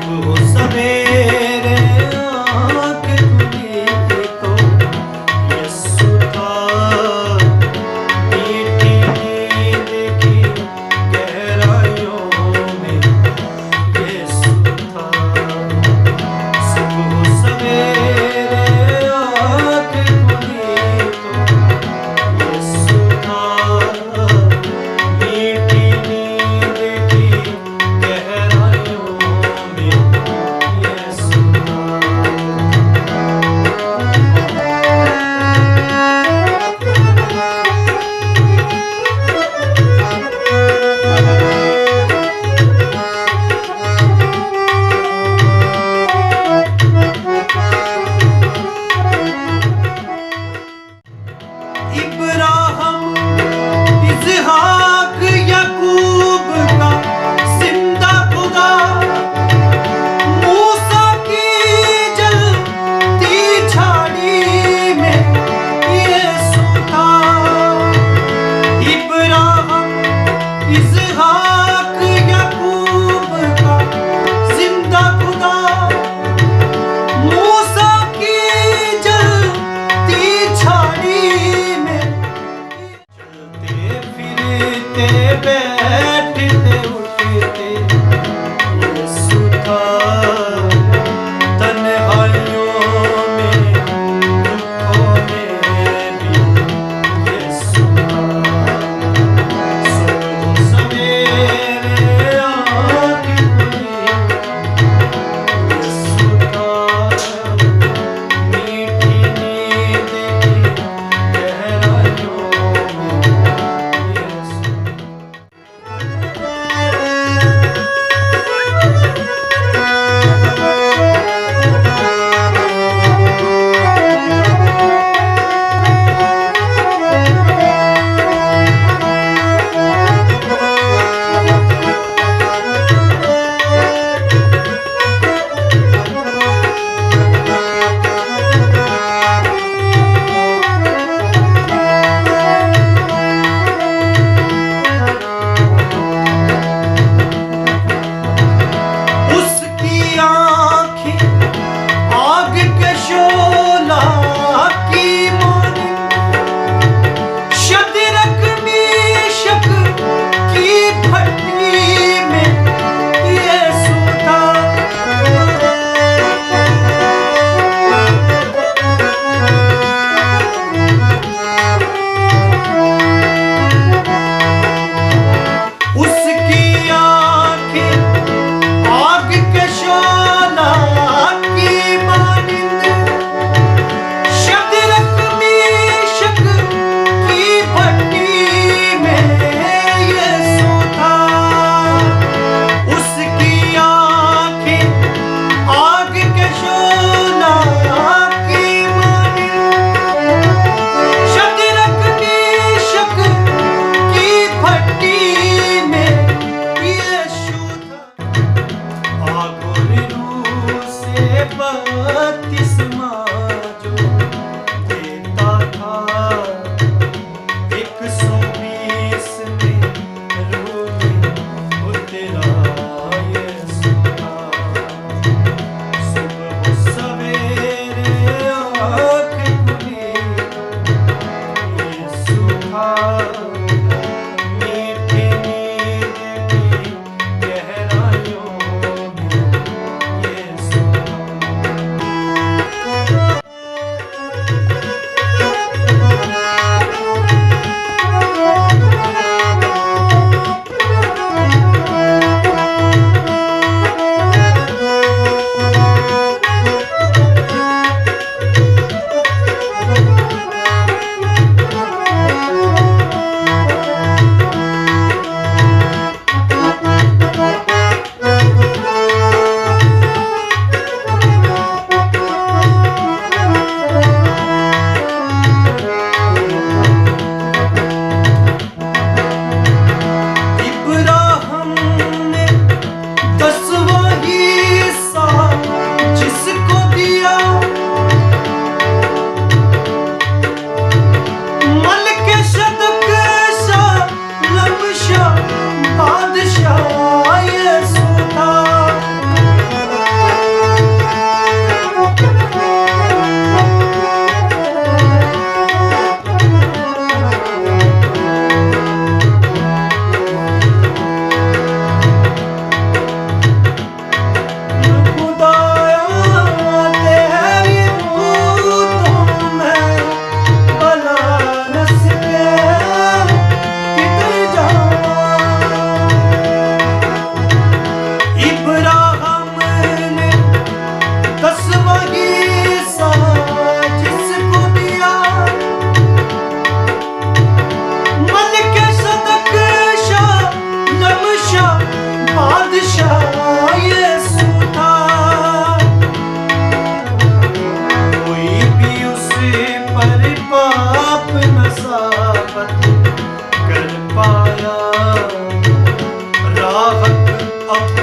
सुबह सवेरे आँख खुली तो यीशु था, मीठी नींद की गहराइयों में यीशु था। सुबह सवेरे आँख खुली तो यीशु था, मीठी नींद की गहराइयों में यीशु था।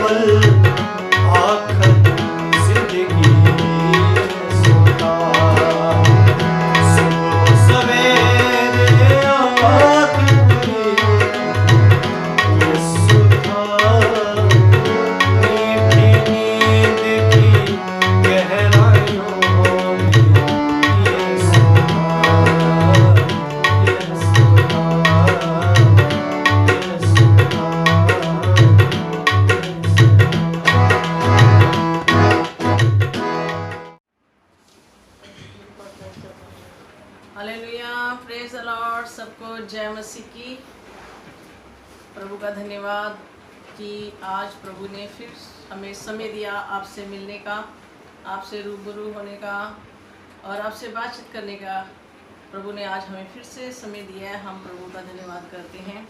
केवल आखन जिंदगी सुना। सुबह सवेरे आँख खुली यीशु था। मीठी नींद की गहराइयों में यीशु था। यीशु था। यीशु हालेलुया, प्रेज द लॉर्ड। सबको जय मसीह की। प्रभु का धन्यवाद कि आज प्रभु ने फिर हमें समय दिया आपसे मिलने का, आपसे रूबरू होने का और आपसे बातचीत करने का। प्रभु ने आज हमें फिर से समय दिया है। हम प्रभु का धन्यवाद करते हैं,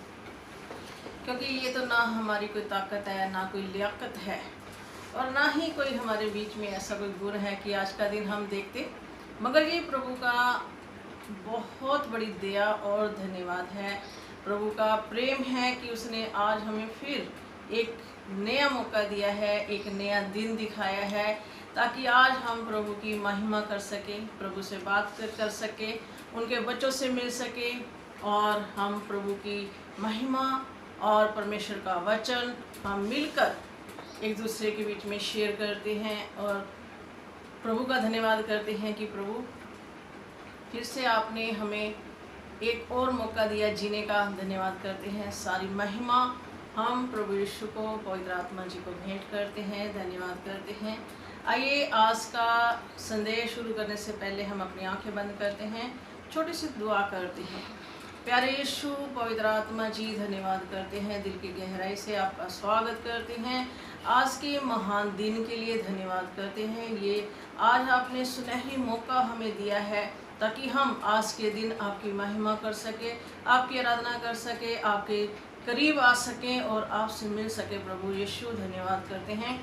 क्योंकि ये तो ना हमारी कोई ताकत है, ना कोई लियाकत है और ना ही कोई हमारे बीच में ऐसा कोई गुण है कि आज का दिन हम देखते, मगर ये प्रभु का बहुत बड़ी दया और धन्यवाद है। प्रभु का प्रेम है कि उसने आज हमें फिर एक नया मौका दिया है, एक नया दिन दिखाया है, ताकि आज हम प्रभु की महिमा कर सके, प्रभु से बात कर सके, उनके बच्चों से मिल सके और हम प्रभु की महिमा और परमेश्वर का वचन हम मिलकर एक दूसरे के बीच में शेयर करते हैं और प्रभु का धन्यवाद करते हैं कि प्रभु फिर से आपने हमें एक और मौका दिया जीने का। धन्यवाद करते हैं। सारी महिमा हम प्रभु यीशु को, पवित्र आत्मा जी को भेंट करते हैं, धन्यवाद करते हैं। आइए आज का संदेश शुरू करने से पहले हम अपनी आंखें बंद करते हैं, छोटी सी दुआ करते हैं। प्यारे यीशु, पवित्र आत्मा जी, धन्यवाद करते हैं, दिल की गहराई से आपका स्वागत करते हैं। आज के महान दिन के लिए धन्यवाद करते हैं। ये आज आपने सुनहरी मौका हमें दिया है ताकि हम आज के दिन आपकी महिमा कर सके, आपकी आराधना कर सके, आपके करीब आ सकें और आपसे मिल सके। प्रभु यीशु, धन्यवाद करते हैं।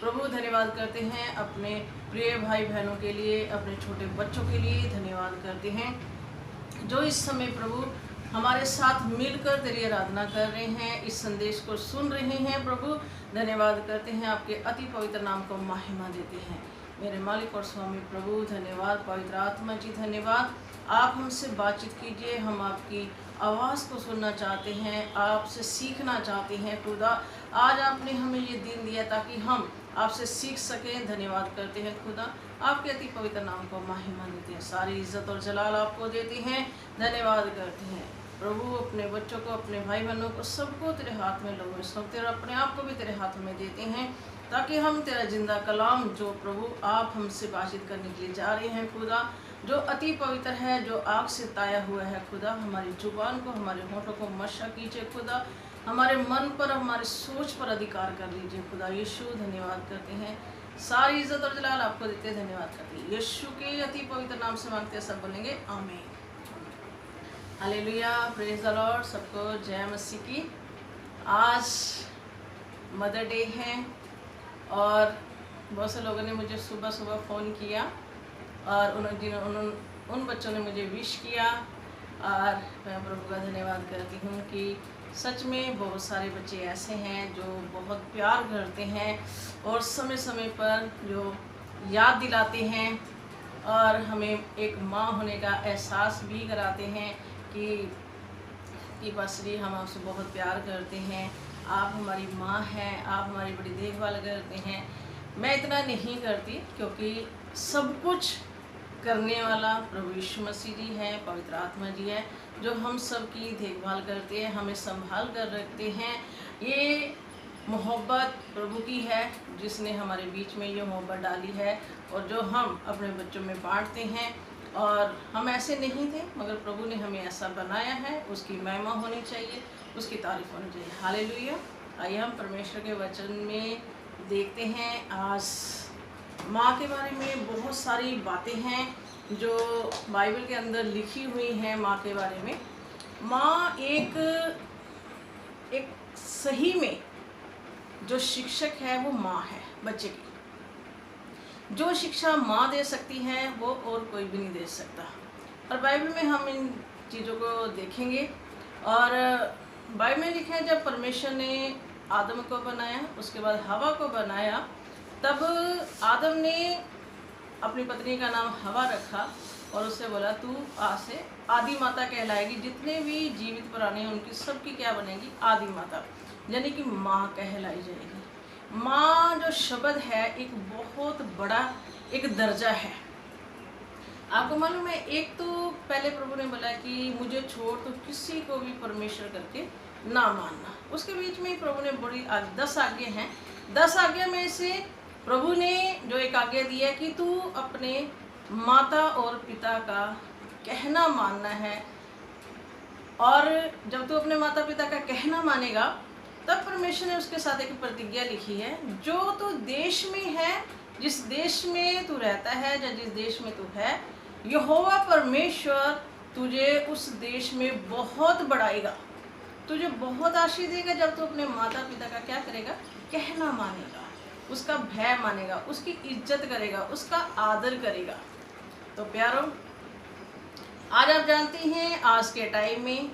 प्रभु धन्यवाद करते हैं अपने प्रिय भाई बहनों के लिए, अपने छोटे बच्चों के लिए धन्यवाद करते हैं जो इस समय प्रभु हमारे साथ मिलकर तेरी आराधना कर रहे हैं, इस संदेश को सुन रहे हैं। प्रभु धन्यवाद करते हैं, आपके अति पवित्र नाम को महिमा देते हैं। मेरे मालिक और स्वामी प्रभु धन्यवाद। पवित्र आत्मा जी धन्यवाद। आप हमसे बातचीत कीजिए, हम आपकी आवाज़ को सुनना चाहते हैं, आपसे सीखना चाहते हैं। खुदा आज आपने हमें ये दिन दिया ताकि हम आपसे सीख सकें। धन्यवाद करते हैं खुदा, आपके अति पवित्र नाम को महिमा देते हैं, सारी इज्जत और जलाल आपको देते हैं। धन्यवाद करते हैं प्रभु। अपने बच्चों को, अपने भाई बहनों को, सबको तेरे हाथ में लोगों सब तेरा अपने आप को भी तेरे हाथों में देते हैं, ताकि हम तेरा जिंदा कलाम जो प्रभु आप हमसे बातचीत करने के लिए जा रहे हैं खुदा, जो अति पवित्र है, जो आग से ताया हुआ है खुदा, हमारी जुबान को, हमारे होठों को मशा कीजिए खुदा, हमारे मन पर, हमारे सोच पर अधिकार कर लीजिए खुदा। यीशु धन्यवाद करते हैं, सारी इज्जत और जलाल आपको देते हैं। धन्यवाद करते हैं यीशु के अति पवित्र नाम से मांगते हैं, सब बोलेंगे आमीन। Hallelujah, praise the Lord. सबको जय मसीह की। आज मदर डे है और बहुत से लोगों ने मुझे सुबह सुबह फ़ोन किया और उन बच्चों ने मुझे विश किया और मैं प्रभु का धन्यवाद करती हूँ कि सच में बहुत सारे बच्चे ऐसे हैं जो बहुत प्यार करते हैं और समय समय पर जो याद दिलाते हैं और हमें एक माँ होने का एहसास भी कराते हैं कि बसरी हम आपसे बहुत प्यार करते हैं, आप हमारी माँ हैं, आप हमारी बड़ी देखभाल करते हैं। मैं इतना नहीं करती क्योंकि सब कुछ करने वाला प्रभु यीशु मसीह जी हैं, पवित्र आत्मा जी है, जो हम सब की देखभाल करते हैं, हमें संभाल कर रखते हैं। ये मोहब्बत प्रभु की है जिसने हमारे बीच में ये मोहब्बत डाली है और जो हम अपने बच्चों में बांटते हैं। और हम ऐसे नहीं थे मगर प्रभु ने हमें ऐसा बनाया है, उसकी महिमा होनी चाहिए, उसकी तारीफ होनी चाहिए। हालेलुया। आइए हम परमेश्वर के वचन में देखते हैं। आज माँ के बारे में बहुत सारी बातें हैं जो बाइबल के अंदर लिखी हुई हैं माँ के बारे में। माँ एक सही में जो शिक्षक है वो माँ है बच्चे की। जो शिक्षा माँ दे सकती है वो और कोई भी नहीं दे सकता। और बाइबल में हम इन चीज़ों को देखेंगे और बाइबल में लिखा है जब परमेश्वर ने आदम को बनाया, उसके बाद हवा को बनाया, तब आदम ने अपनी पत्नी का नाम हवा रखा और उससे बोला तू आज से आदि माता कहलाएगी। जितने भी जीवित प्राणी हैं उनकी सबकी क्या बनेगी? आदि माता, यानी कि माँ कहलाई जाएगी। माँ जो शब्द है एक बहुत बड़ा एक दर्जा है। आपको मालूम है, एक तो पहले प्रभु ने बोला कि मुझे छोड़ तो किसी को भी परमेश्वर करके ना मानना। उसके बीच में ही प्रभु ने बड़ी 10 आज्ञा हैं। 10 आज्ञा में से प्रभु ने जो एक आज्ञा दी है कि तू अपने माता और पिता का कहना मानना है, और जब तू अपने माता पिता का कहना मानेगा तब परमेश्वर ने उसके साथ एक प्रतिज्ञा लिखी है, जो तू देश में है, जिस देश में तू रहता है या जिस देश में तू है, यहोवा परमेश्वर तुझे उस देश में बहुत बढ़ाएगा, तुझे बहुत आशीष देगा जब तू अपने माता पिता का क्या करेगा? कहना मानेगा, उसका भय मानेगा, उसकी इज्जत करेगा, उसका आदर करेगा। तो प्यारों, आज आप जानते हैं आज के टाइम में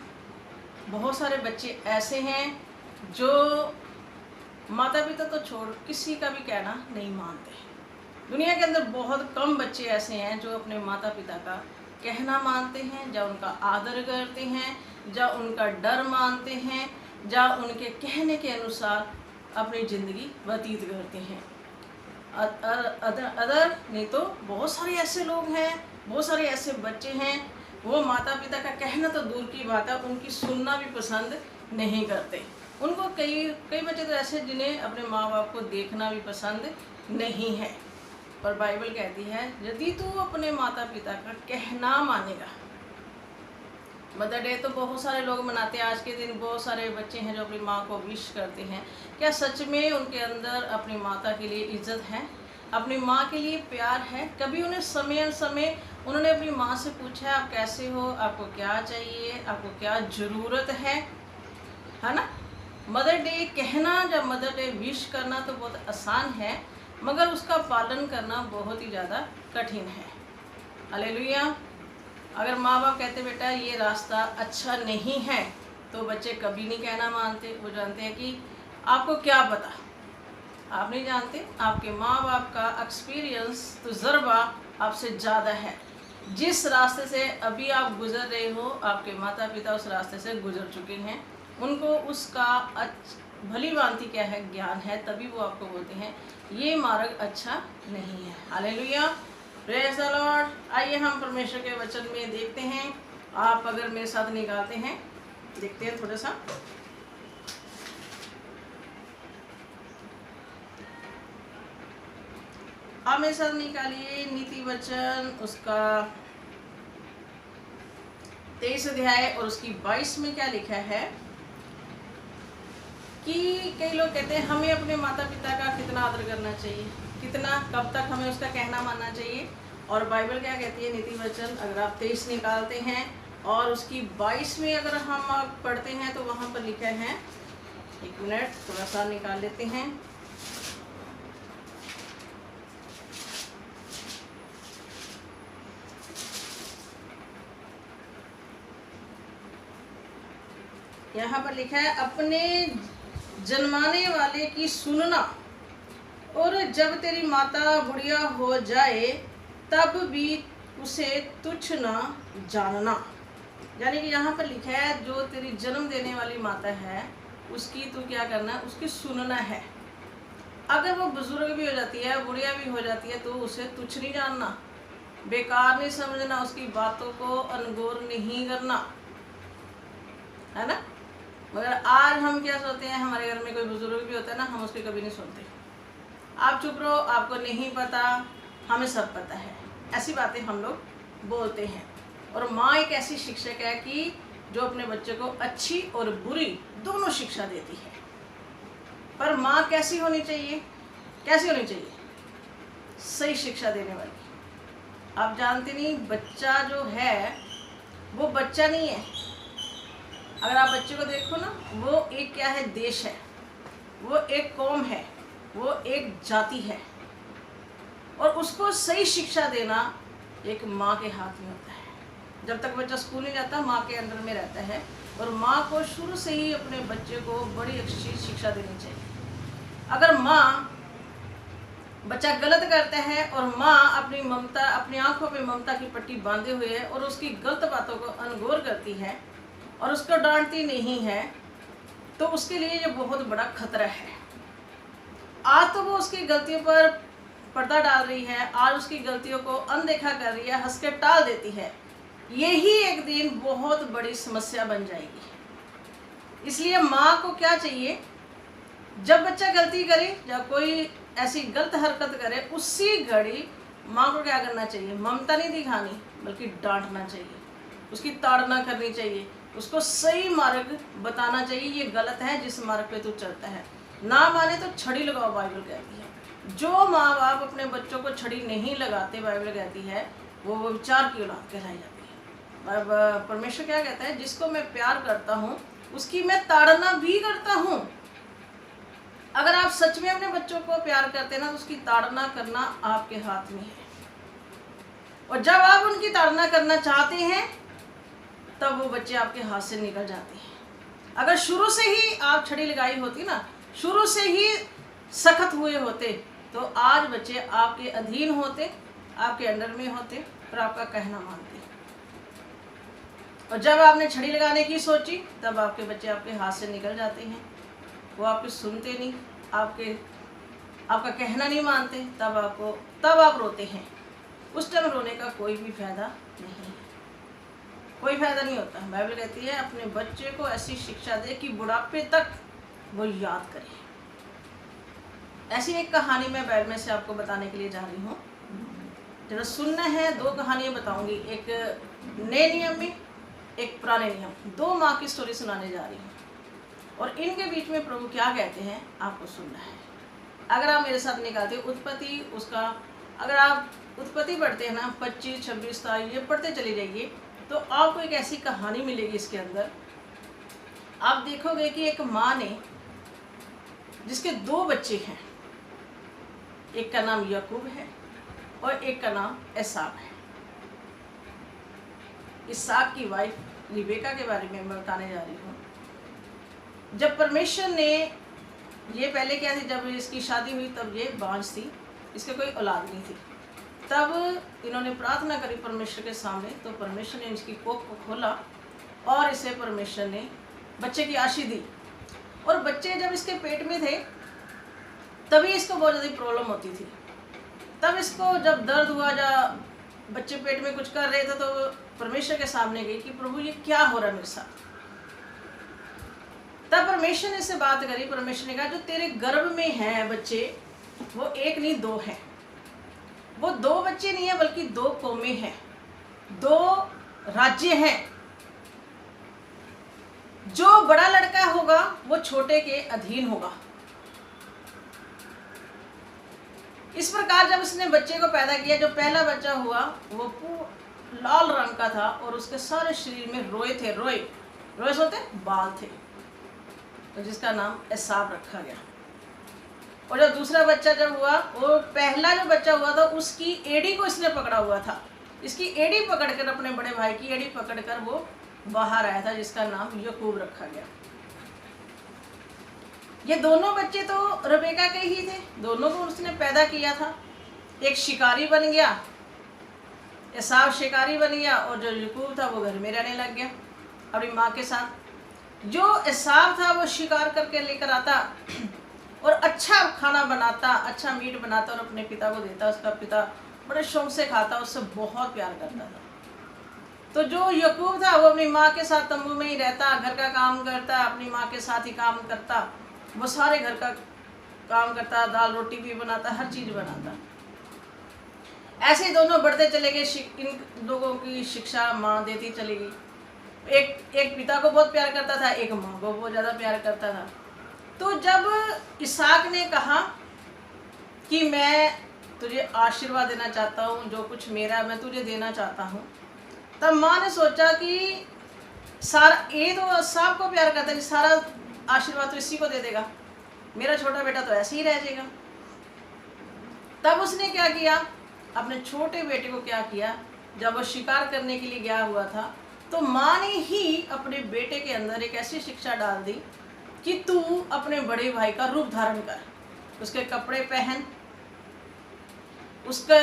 बहुत सारे बच्चे ऐसे हैं जो माता पिता तो छोड़ किसी का भी कहना नहीं मानते। दुनिया के अंदर बहुत कम बच्चे ऐसे हैं जो अपने माता पिता का कहना मानते हैं, या उनका आदर करते हैं, या उनका डर मानते हैं, या उनके कहने के अनुसार अपनी ज़िंदगी व्यतीत करते हैं। अदर नहीं तो बहुत सारे ऐसे लोग हैं, बहुत सारे ऐसे बच्चे हैं, वो माता पिता का कहना तो दूर की बात है, उनकी सुनना भी पसंद नहीं करते। उनको कई बच्चे तो ऐसे जिन्हें अपने माँ बाप को देखना भी पसंद नहीं है। पर बाइबल कहती है यदि तू अपने माता पिता का कहना मानेगा। मदर डे तो बहुत सारे लोग मनाते हैं, आज के दिन बहुत सारे बच्चे हैं जो अपनी माँ को विश करते हैं। क्या सच में उनके अंदर अपनी माता के लिए इज्जत है, अपनी माँ के लिए प्यार है? कभी उन्हें समय समय उन्होंने अपनी माँ से पूछा आप कैसे हो, आपको क्या चाहिए, आपको क्या ज़रूरत है ना? मदर डे कहना या मदर डे विश करना तो बहुत आसान है, मगर उसका पालन करना बहुत ही ज़्यादा कठिन है। हालेलुया। अगर माँ बाप कहते बेटा ये रास्ता अच्छा नहीं है, तो बच्चे कभी नहीं कहना मानते। वो जानते हैं कि आपको क्या पता, आप नहीं जानते, आपके माँ बाप का एक्सपीरियंस तजुर्बा आपसे ज़्यादा है। जिस रास्ते से अभी आप गुजर रहे हो, आपके माता पिता उस रास्ते से गुजर चुके हैं, उनको उसका भली भांति क्या है ज्ञान है, तभी वो आपको बोलते हैं ये मार्ग अच्छा नहीं है। Hallelujah, praise the Lord. आइए हम परमेश्वर के वचन में देखते हैं। आप अगर मेरे साथ निकालते हैं, देखते हैं थोड़ा सा। आप मेरे साथ निकालिए नीति वचन उसका 23 अध्याय और उसकी 22 में क्या लिखा है कि कई लोग कहते हैं हमें अपने माता पिता का कितना आदर करना चाहिए, कितना, कब तक हमें उसका कहना मानना चाहिए। और बाइबल क्या कहती है, नीति वचन अगर आप 23 निकालते हैं और उसकी 22 में अगर हम पढ़ते हैं तो वहाँ पर लिखा है, एक मिनट थोड़ा सा निकाल लेते हैं। यहाँ पर लिखा है अपने जन्माने वाले की सुनना, और जब तेरी माता बुढ़िया हो जाए तब भी उसे तुच्छ ना जानना। यानी कि यहाँ पर लिखा है जो तेरी जन्म देने वाली माता है उसकी तू क्या करना है, उसकी सुनना है। अगर वो बुजुर्ग भी हो जाती है, बुढ़िया भी हो जाती है, तो उसे तुच्छ नहीं जानना, बेकार नहीं समझना, उसकी बातों को अनगौर नहीं करना, है ना। मगर आज हम क्या सोचते हैं, हमारे घर में कोई बुजुर्ग भी होता है ना, हम उसकी कभी नहीं सुनते। आप चुप रहो, आपको नहीं पता, हमें सब पता है, ऐसी बातें हम लोग बोलते हैं। और माँ एक ऐसी शिक्षक है कि जो अपने बच्चे को अच्छी और बुरी दोनों शिक्षा देती है। पर माँ कैसी होनी चाहिए, कैसी होनी चाहिए? सही शिक्षा देने वाली। आप जानते नहीं, बच्चा जो है वो बच्चा नहीं है। अगर आप बच्चे को देखो ना, वो एक क्या है, देश है, वो एक कौम है, वो एक जाति है, और उसको सही शिक्षा देना एक माँ के हाथ में होता है। जब तक बच्चा स्कूल नहीं जाता, माँ के अंडर में रहता है, और माँ को शुरू से ही अपने बच्चे को बड़ी अच्छी शिक्षा देनी चाहिए। अगर माँ, बच्चा गलत करता है और माँ अपनी ममता, अपनी आंखों पे ममता की पट्टी बांधे हुए है और उसकी गलत बातों को अनगौर करती है और उसको डांटती नहीं है, तो उसके लिए ये बहुत बड़ा खतरा है। आज तो वो उसकी गलतियों पर पर्दा डाल रही है, आज उसकी गलतियों को अनदेखा कर रही है, हंस के टाल देती है। यही एक दिन बहुत बड़ी समस्या बन जाएगी। इसलिए माँ को क्या चाहिए, जब बच्चा गलती करे या कोई ऐसी गलत हरकत करे, उसी घड़ी माँ को क्या करना चाहिए, ममता नहीं दिखानी बल्कि डांटना चाहिए, उसकी ताड़ना करनी चाहिए, उसको सही मार्ग बताना चाहिए, ये गलत है जिस मार्ग पे तू चलता है। ना माने तो छड़ी लगाओ, बाइबल कहती है। जो माँ बाप अपने बच्चों को छड़ी नहीं लगाते, बाइबल कहती है, वो विचार की औलाद कहलाई जाती है। परमेश्वर क्या कहता है, जिसको मैं प्यार करता हूँ उसकी मैं ताड़ना भी करता हूँ। अगर आप सच में अपने बच्चों को प्यार करते हैं ना, तो उसकी ताड़ना करना आपके हाथ में है। और जब आप उनकी ताड़ना करना चाहते हैं तब वो बच्चे आपके हाथ से निकल जाते हैं। अगर शुरू से ही आप छड़ी लगाई होती ना, शुरू से ही सख्त हुए होते, तो आज बच्चे आपके अधीन होते, आपके अंडर में होते और आपका कहना मानते। और जब आपने छड़ी लगाने की सोची तब आपके बच्चे आपके हाथ से निकल जाते हैं, वो आपके सुनते नहीं, आपका कहना नहीं मानते, तब आप रोते हैं। उस टाइम रोने का कोई भी फायदा नहीं है, कोई फायदा नहीं होता। बाइबल कहती है अपने बच्चे को ऐसी शिक्षा दे कि बुढ़ापे तक वो याद करे। ऐसी एक कहानी मैं बाइबल में से आपको बताने के लिए जा रही हूँ, जरा सुनना है। दो कहानियाँ बताऊंगी, एक नए नियम में, एक पुराने नियम, दो माँ की स्टोरी सुनाने जा रही हूँ और इनके बीच में प्रभु क्या कहते हैं आपको सुनना है। अगर आप मेरे साथ निकालते उत्पत्ति, उसका अगर आप उत्पत्ति पढ़ते हैं ना 25, 26, 27 ये पढ़ते चले जाइए, तो आपको एक ऐसी कहानी मिलेगी। इसके अंदर आप देखोगे कि एक माँ ने, जिसके दो बच्चे हैं, एक का नाम याकूब है और एक का नाम एसाव है। इसहाक की वाइफ रिबेका के बारे में मैं बताने जा रही हूँ। जब परमेश्वर ने, ये पहले क्या थी, जब इसकी शादी हुई तब ये बांझ थी, इसके कोई औलाद नहीं थी। तब इन्होंने प्रार्थना करी परमेश्वर के सामने, तो परमेश्वर ने इसकी कोख को खोला और इसे परमेश्वर ने बच्चे की आशीष दी। और बच्चे जब इसके पेट में थे तभी इसको बहुत ज़्यादा प्रॉब्लम होती थी। तब इसको जब दर्द हुआ, जब बच्चे पेट में कुछ कर रहे थे, तो परमेश्वर के सामने गई कि प्रभु ये क्या हो रहा है मेरे साथ। तब परमेश्वर ने इससे बात करी। परमेश्वर ने कहा जो तेरे गर्भ में हैं बच्चे, वो एक नहीं दो हैं। वो दो बच्चे नहीं है बल्कि दो कौमें हैं, दो राज्य हैं। जो बड़ा लड़का होगा वो छोटे के अधीन होगा। इस प्रकार जब उसने बच्चे को पैदा किया, जो पहला बच्चा हुआ वो लाल रंग का था और उसके सारे शरीर में रोए थे, रोए होते बाल थे, तो जिसका नाम एसाव रखा गया। और जब दूसरा बच्चा जब हुआ, वो पहला जो बच्चा हुआ था उसकी एड़ी को इसने पकड़ा हुआ था। इसकी एड़ी पकड़कर, अपने बड़े भाई की एड़ी पकड़कर वो बाहर आया था, जिसका नाम याकूब रखा गया। ये दोनों बच्चे तो रिबेका के ही थे, दोनों को उसने पैदा किया था। एक शिकारी बन गया, एसाव शिकारी बन गया, और जो याकूब था वो घर में रहने लग गया अपनी माँ के साथ। जो एसाव था वो शिकार करके लेकर आता और अच्छा खाना बनाता, अच्छा मीट बनाता और अपने पिता को देता। उसका पिता बड़े शौक से खाता, उससे बहुत प्यार करता था। तो जो याकूब था वो अपनी माँ के साथ तंबू में ही रहता, घर का काम करता, अपनी माँ के साथ ही काम करता, वो सारे घर का काम करता, दाल रोटी भी बनाता, हर चीज़ बनाता। ऐसे ही दोनों बढ़ते चले गए। इन लोगों की शिक्षा माँ देती चली गई। एक पिता को बहुत प्यार करता था, एक माँ को बहुत ज़्यादा प्यार करता था। तो जब इसहाक ने कहा कि मैं तुझे आशीर्वाद देना चाहता हूँ, जो कुछ मेरा मैं तुझे देना चाहता हूँ, तब माँ ने सोचा कि सारा, ये तो सब को प्यार करता है, सारा आशीर्वाद तो इसी को दे देगा, मेरा छोटा बेटा तो ऐसे ही रह जाएगा। तब उसने क्या किया, अपने छोटे बेटे को क्या किया, जब वो शिकार करने के लिए गया हुआ था तो माँ ने ही अपने बेटे के अंदर एक ऐसी शिक्षा डाल दी कि तू अपने बड़े भाई का रूप धारण कर, उसके कपड़े पहन, उसका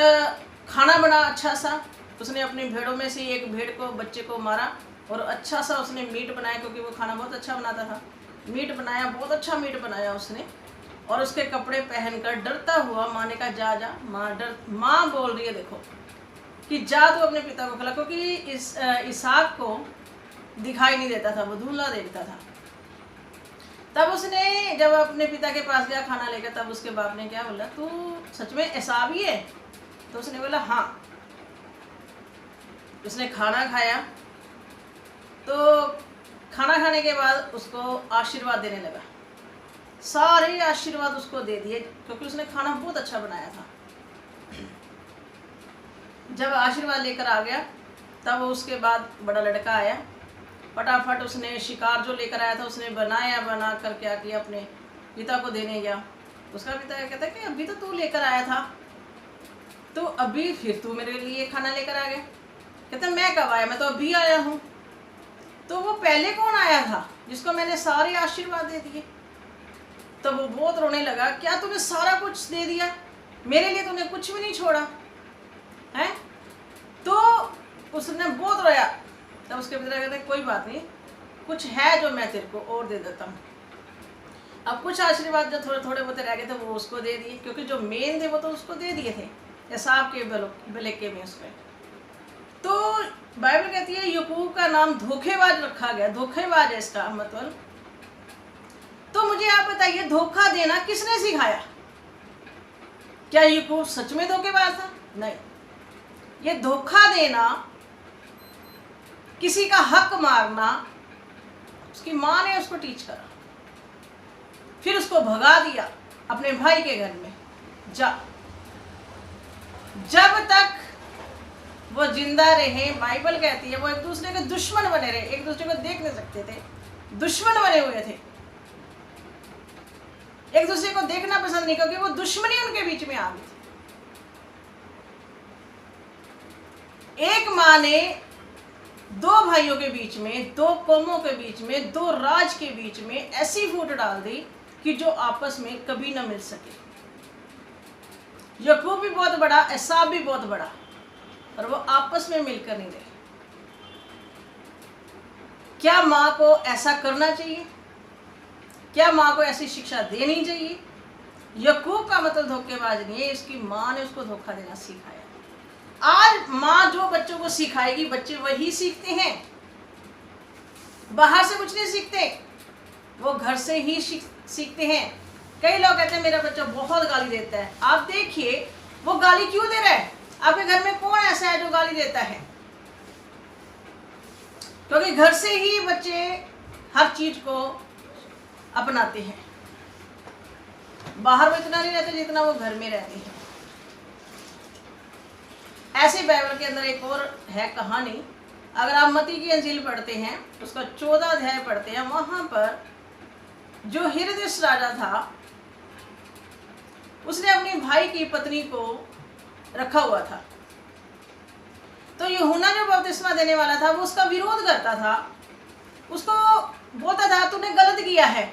खाना बना अच्छा सा। उसने अपनी भेड़ों में से एक भेड़ को, बच्चे को मारा और अच्छा सा उसने मीट बनाया, क्योंकि वो खाना बहुत अच्छा बनाता था। मीट बनाया, बहुत अच्छा मीट बनाया उसने, और उसके कपड़े पहनकर डरता हुआ माँ ने कहा जा जा। माँ बोल रही है देखो कि जा तू अपने पिता को खिला, क्योंकि इसहाक को दिखाई नहीं देता था, वो धुंधला देखता था। तब उसने जब अपने पिता के पास गया खाना लेकर, तब उसके बाप ने क्या बोला, तू सच में एसाव ही है? तो उसने बोला हाँ। उसने खाना खाया, तो खाना खाने के बाद उसको आशीर्वाद देने लगा। सारे आशीर्वाद उसको दे दिए, क्योंकि उसने खाना बहुत अच्छा बनाया था। जब आशीर्वाद लेकर आ गया, तब उसके बाद बड़ा लड़का आया, फटाफट उसने शिकार जो लेकर आया था उसने बनाया, बना कर क्या किया, अपने पिता को देने गया। उसका पिता कहता है कि अभी तो तू लेकर आया था, तो अभी फिर तू मेरे लिए खाना लेकर आ गया। कहता मैं कब आया, मैं तो अभी आया हूँ। तो वो पहले कौन आया था जिसको मैंने सारे आशीर्वाद दे दिए? तो वो बहुत रोने लगा, क्या तूने सारा कुछ दे दिया, मेरे लिए तूने कुछ भी नहीं छोड़ा है? तो उसने बहुत रोया। तब उसके पिता कहते कोई बात नहीं, कुछ है जो मैं तेरे को और दे देता हूँ। अब कुछ आशीर्वाद जो थोड़े थोड़े बहुत रह गए थे वो उसको दे दिए, क्योंकि जो मेन थे वो तो उसको दे दिए थे एसाव के बलेके में उसमें। तो बाइबल कहती है याकूब का नाम धोखेबाज रखा गया, धोखेबाज है इसका मतलब। तो मुझे आप बताइए, धोखा देना किसने सिखाया? क्या याकूब सच में धोखेबाज था? नहीं, ये धोखा देना, किसी का हक मारना, उसकी माँ ने उसको टीच करा। फिर उसको भगा दिया अपने भाई के घर में जा। जब तक वो जिंदा रहे, बाइबल कहती है वो एक दूसरे के दुश्मन बने रहे, एक दूसरे को देख नहीं सकते थे, दुश्मन बने हुए थे, एक दूसरे को देखना पसंद नहीं, क्योंकि वो दुश्मनी उनके बीच में आ गई थी। एक माँ ने दो भाइयों के बीच में, दो कौमों के बीच में, दो राज के बीच में ऐसी फूट डाल दी कि जो आपस में कभी ना मिल सके। याकूब भी बहुत बड़ा, एसाव भी बहुत बड़ा, और वो आपस में मिलकर नहीं रहे। क्या माँ को ऐसा करना चाहिए? क्या माँ को ऐसी शिक्षा देनी चाहिए? याकूब का मतलब धोखेबाज नहीं है, इसकी माँ ने उसको धोखा देना सिखाया। आज माँ जो बच्चों को सिखाएगी, बच्चे वही सीखते हैं, बाहर से कुछ नहीं सीखते, वो घर से ही सीखते हैं। कई लोग कहते हैं मेरा बच्चा बहुत गाली देता है। आप देखिए वो गाली क्यों दे रहा है? आपके घर में कौन ऐसा है जो गाली देता है? क्योंकि घर से ही बच्चे हर चीज को अपनाते हैं, बाहर वो इतना नहीं रहते जितना वो घर में रहते हैं। ऐसे बाइबल के अंदर एक और है कहानी। अगर आप मत्ती की अंजील पढ़ते हैं, उसका 14 अध्याय पढ़ते हैं, वहां पर जो हेरोदेस राजा था उसने अपनी भाई की पत्नी को रखा हुआ था। तो यूहन्ना जो बपतिस्मा देने वाला था वो उसका विरोध करता था, उसको बोलता था तूने गलत किया है,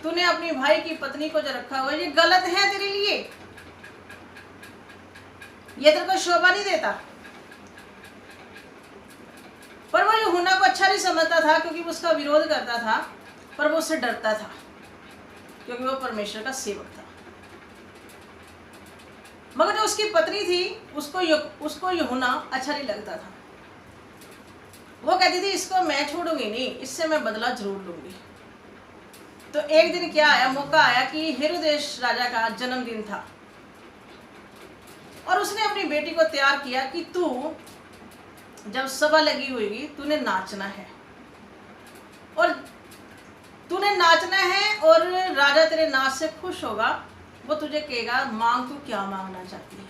तूने अपनी भाई की पत्नी को जो रखा हुआ है ये गलत है तेरे लिए, ये तेरे को शोभा नहीं देता। पर वो यूहन्ना को अच्छा नहीं समझता था, क्योंकि वो उसका विरोध करता था, पर वो उससे डरता था, क्योंकि वो परमेश्वर का सेवक था। मगर जो उसकी पत्नी थी उसको यूहन्ना अच्छा नहीं लगता था। वो कहती थी इसको मैं छोड़ूंगी नहीं, इससे मैं बदला जरूर लूंगी। तो एक दिन क्या आया, मौका आया कि हेरोदेस राजा का जन्मदिन था, और उसने अपनी बेटी को तैयार किया कि तू जब सभा लगी हुई तूने नाचना है, और तूने नाचना है, और राजा तेरे नाच से खुश होगा, वो तुझे कहेगा मांग तू क्या मांगना चाहती है।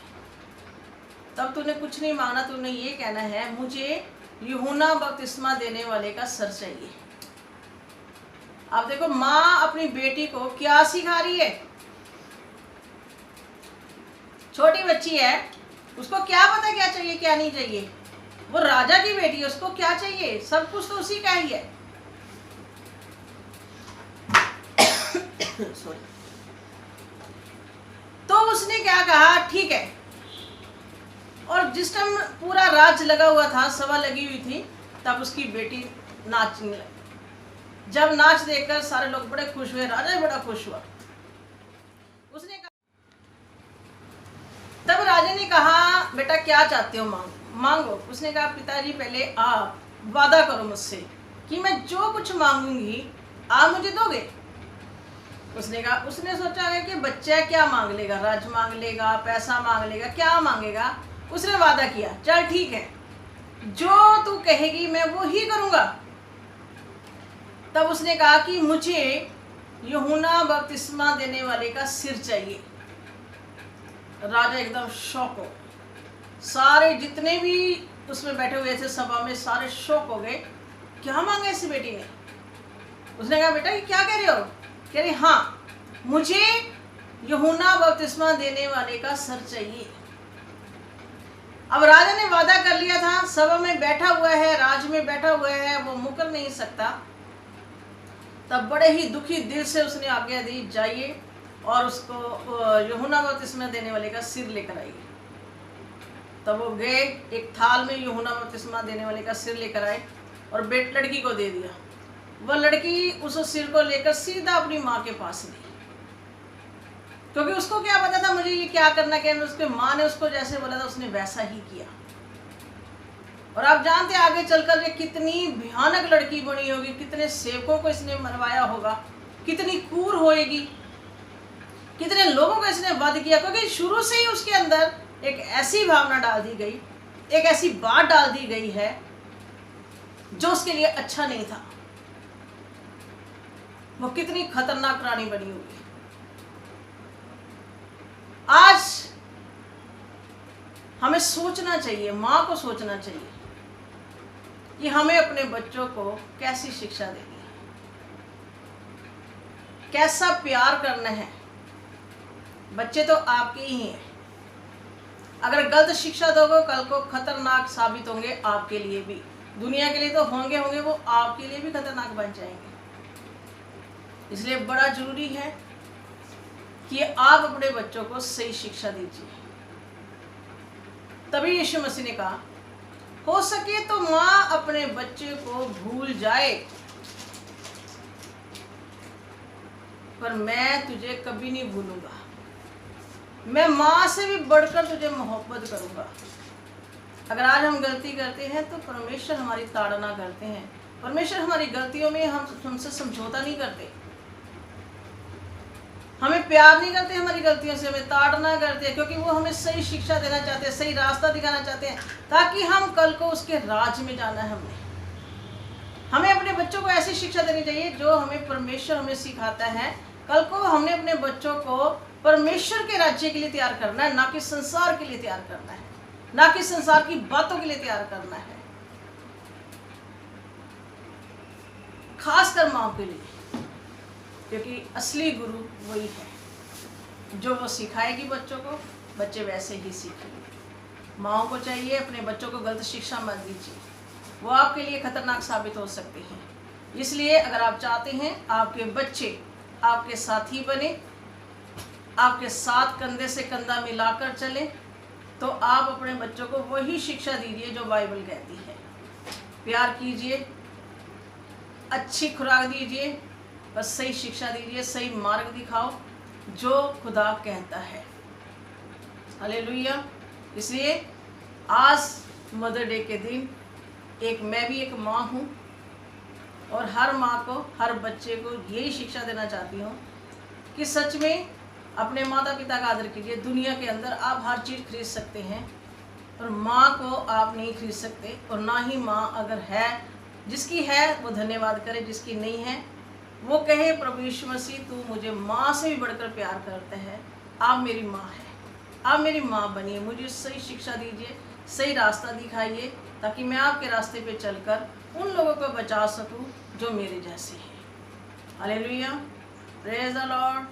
तब तूने कुछ नहीं मांगना, तूने ये कहना है मुझे यूहन्ना बपतिस्मा देने वाले का सर चाहिए। आप देखो माँ अपनी बेटी को क्या सिखा रही है। छोटी बच्ची है, उसको क्या पता क्या चाहिए क्या नहीं चाहिए वो राजा की बेटी है, उसको क्या चाहिए? सब कुछ तो उसी का ही है। सॉरी। तो उसने क्या कहा, ठीक है। और जिस टाइम पूरा राज लगा हुआ था, सभा लगी हुई थी, तब उसकी बेटी नाचने लगी। जब नाच देखकर सारे लोग बड़े खुश हुए, राजा भी बड़ा खुश हुआ। उसने कहा, तब राजा ने कहा, बेटा क्या चाहते हो, मांगो। उसने कहा, पिताजी पहले आप वादा करो मुझसे कि मैं जो कुछ मांगूंगी आप मुझे दोगे। उसने कहा, उसने सोचा है कि बच्चा क्या मांग लेगा, राज मांग लेगा, पैसा मांग लेगा, क्या मांगेगा। उसने वादा किया, चल ठीक है, जो तू कहेगी मैं वो ही करूंगा। तब उसने कहा कि मुझे यूहन्ना बपतिस्मा देने वाले का सिर चाहिए। राजा एकदम शॉक हो, सारे जितने भी उसमें बैठे हुए थे सभा में, सारे शॉक हो गए, क्या मांगा इस बेटी ने। उसने कहा, बेटा ये क्या कह रहे हो? कह रही, हाँ, मुझे यूहन्ना बपतिस्मा देने वाले का सर चाहिए। अब राजा ने वादा कर लिया था, सभा में बैठा हुआ है, राज में बैठा हुआ है, वो मुकर नहीं सकता। तब बड़े ही दुखी दिल से उसने आज्ञा दी, जाइए और उसको यूहन्ना बपतिस्मा देने वाले का सिर लेकर आइए। तब वो गए, एक थाल में यूहन्ना बपतिस्मा देने वाले का सिर लेकर आए और लड़की को दे दिया। वह लड़की उस सिर को लेकर सीधा अपनी माँ के पास गई, क्योंकि उसको क्या पता था मुझे ये क्या करना है। उसके माँ ने उसको जैसे बोला था उसने वैसा ही किया। और आप जानते हैं आगे चलकर ये कितनी भयानक लड़की बनी होगी, कितने सेवकों को इसने मरवाया होगा, कितनी क्रूर होएगी, कितने लोगों को इसने वध किया, क्योंकि शुरू से ही उसके अंदर एक ऐसी भावना डाल दी गई, एक ऐसी बात डाल दी गई है जो उसके लिए अच्छा नहीं था। वो कितनी खतरनाक रानी बनी होगी। आज हमें सोचना चाहिए, माँ को सोचना चाहिए कि हमें अपने बच्चों को कैसी शिक्षा देनी है, कैसा प्यार करना है। बच्चे तो आपके ही हैं। अगर गलत शिक्षा दोगे, कल को खतरनाक साबित होंगे आपके लिए भी, दुनिया के लिए तो होंगे, वो आपके लिए भी खतरनाक बन जाएंगे। इसलिए बड़ा जरूरी है कि आप अपने बच्चों को सही शिक्षा दीजिए। तभी यीशु मसीह ने कहा, हो सके तो माँ अपने बच्चे को भूल जाए, पर मैं तुझे कभी नहीं भूलूंगा। मैं माँ से भी बढ़कर तुझे मोहब्बत करूंगा। अगर आज हम गलती करते हैं तो परमेश्वर हमारी ताड़ना करते हैं। परमेश्वर हमारी गलतियों में हमसे समझौता नहीं करते, हमें प्यार नहीं करते, हमारी गलतियों से हमें ताड़ना करते हैं, क्योंकि वो हमें सही शिक्षा देना चाहते हैं, सही रास्ता दिखाना चाहते हैं, ताकि हम कल को उसके राज में जाना है। हमें अपने बच्चों को ऐसी शिक्षा देनी चाहिए जो हमें परमेश्वर हमें सिखाता है। कल को हमने अपने बच्चों को परमेश्वर के राज्य के लिए तैयार करना है, ना कि संसार के लिए तैयार करना है, ना कि संसार की बातों के लिए तैयार करना है, खासकर माँ के लिए, क्योंकि असली गुरु वही है। जो वो सिखाएगी बच्चों को, बच्चे वैसे ही सीखेंगे। माँओं को चाहिए अपने बच्चों को गलत शिक्षा मत दीजिए, वो आपके लिए खतरनाक साबित हो सकते हैं। इसलिए अगर आप चाहते हैं आपके बच्चे आपके साथी बने, आपके साथ कंधे से कंधा मिलाकर चले, तो आप अपने बच्चों को वही शिक्षा दीजिए जो बाइबल कहती है। प्यार कीजिए, अच्छी खुराक दीजिए, बस सही शिक्षा दीजिए, सही मार्ग दिखाओ जो खुदा कहता है। हालेलुया। इसलिए आज मदर डे के दिन मैं भी एक माँ हूँ, और हर माँ को, हर बच्चे को यही शिक्षा देना चाहती हूँ कि सच में अपने माता पिता का आदर कीजिए। दुनिया के अंदर आप हर चीज़ खरीद सकते हैं, पर माँ को आप नहीं खरीद सकते। और ना ही माँ अगर है, जिसकी है वो धन्यवाद करे, जिसकी नहीं है वो कहे, प्रभु यीशु मसीह तू मुझे माँ से भी बढ़कर प्यार करता है, आप मेरी माँ है, आप मेरी माँ बनिए, मुझे सही शिक्षा दीजिए, सही रास्ता दिखाइए, ताकि मैं आपके रास्ते पे चलकर उन लोगों को बचा सकूं जो मेरे जैसे हैं। Hallelujah, praise the Lord.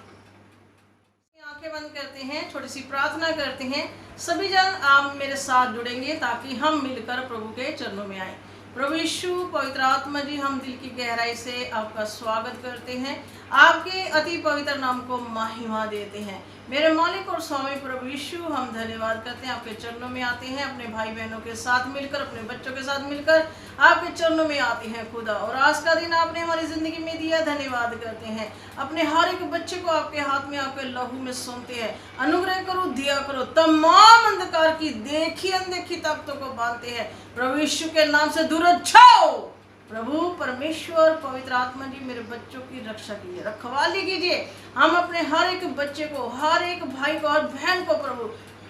आंखें बंद करते हैं, छोटी सी प्रार्थना करते हैं। सभी जन आप मेरे साथ जुड़ेंगे ताकि हम मिलकर प्रभु के चरणों में आए। प्रभु यीशु पवित्र आत्मा जी, हम दिल की गहराई से आपका स्वागत करते हैं, आपके अति पवित्र नाम को महिमा देते हैं। मेरे मालिक और स्वामी प्रभु यीशु, हम धन्यवाद करते हैं, आपके चरणों में आते हैं, अपने भाई बहनों के साथ मिलकर, अपने बच्चों के साथ मिलकर आपके चरणों में आते हैं खुदा। और आज का दिन आपने हमारी जिंदगी में दिया, धन्यवाद करते हैं। अपने हर एक बच्चे को आपके हाथ में, आपके लहू में सौंपते हैं। अनुग्रह करो, दिया करो, तमाम अंधकार की देखी अनदेखी ताकतों को बांधते हैं। प्रभु यीशु के नाम से दूर जाओ। प्रभु परमेश्वर पवित्र आत्मा जी, मेरे बच्चों की रक्षा कीजिए, रखवाली कीजिए। हम अपने हर एक बच्चे को, हर एक भाई को और बहन को प्रभु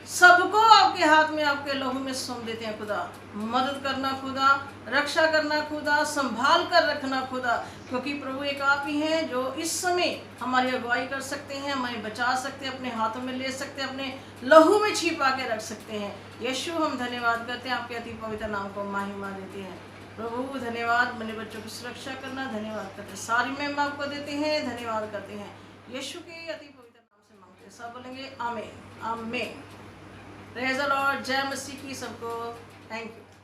सबको आपके हाथ में, आपके लहू में सौंप देते हैं खुदा। मदद करना खुदा, रक्षा करना खुदा, संभाल कर रखना खुदा, क्योंकि प्रभु एक आप ही हैं जो इस समय हमारी अगुवाई कर सकते हैं, हमें बचा सकते हैं, अपने हाथों में ले सकते हैं, अपने लहू में छिपा के रख सकते हैं। यीशु, हम धन्यवाद करते हैं, आपके अति पवित्र नाम को महिमा देते हैं। प्रभु धन्यवाद, मेरे बच्चों की सुरक्षा करना, धन्यवाद करते हैं, सारी महिमा आपको देते हैं, धन्यवाद करते हैं। यीशु के अति पवित्र नाम से मांगते हैं, सब बोलेंगे आमीन आमीन। प्रेज़ द लॉर्ड, जय मसीह की सबको। Thank you.